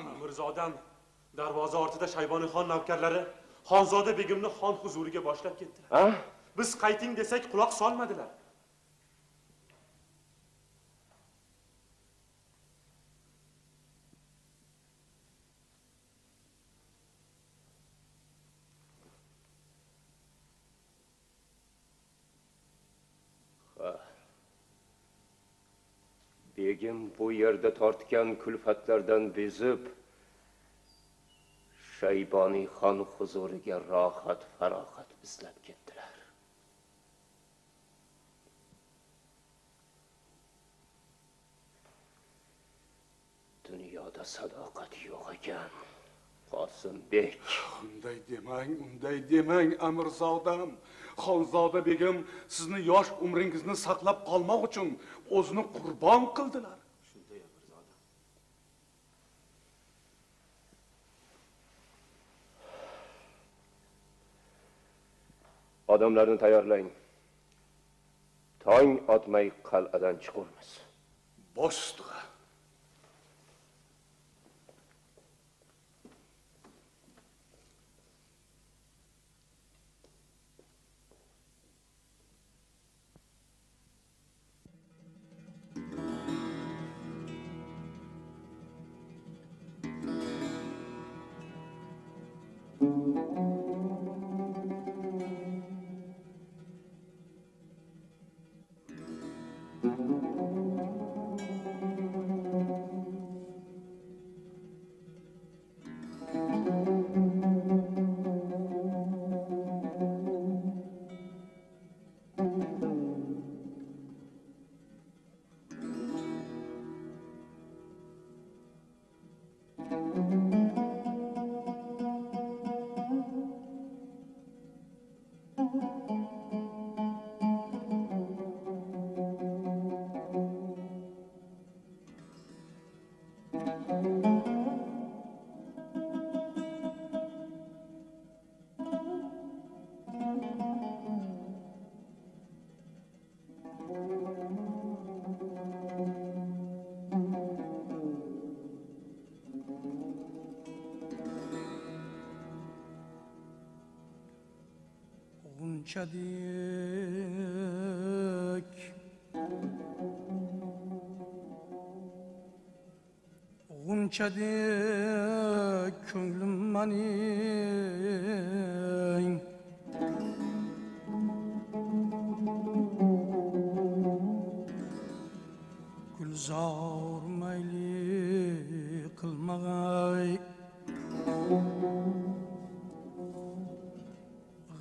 Speaker 2: darvoza ortida Shayboniyxon navkarlari Xonzoda begimni xon huzuriga boshlab ketdilar. Biz qayting desak quloq solmadilar.
Speaker 4: Begim bu yerda tortgan kulfatlardan bezib Shayboniyxon huzuriga rohat farohat izlab ketdilar. Dunyoda sadoqat yo'q ekan, Qosimbek.
Speaker 10: Unday demang, Amirzodam. Xonzoda begim sizni yosh umringizni saqlab qolmoq uchun o'zini qurbon qildilar.
Speaker 2: Shunday, Amirzodam.
Speaker 4: Odamlarni tayyorlang. Tong otmay qal'adan chiqamiz.
Speaker 10: Bosh ustiga.
Speaker 15: G'unchadek ko'nglim mening gulzor mayli qilmag'ay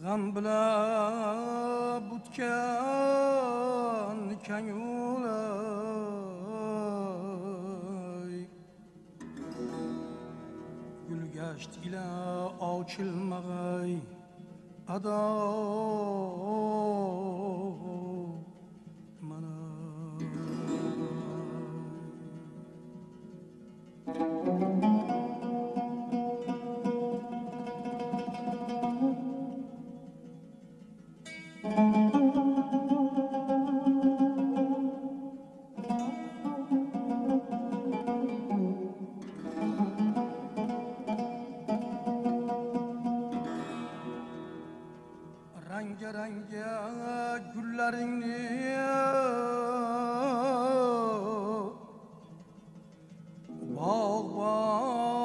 Speaker 15: g'am bilan butgan kang yo'lay gasht ila ochilmag'ay ado mana ranga gullaringni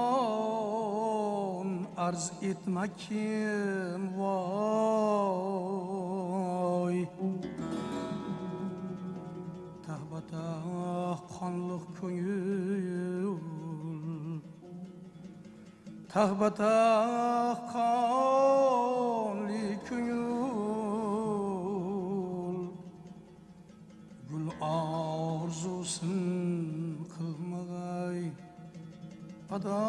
Speaker 15: bog'bon arz etmakim voy tahbata qonliq ko'ngil tahbata qonli ko'ngil gul orzusin qilmag'ay ado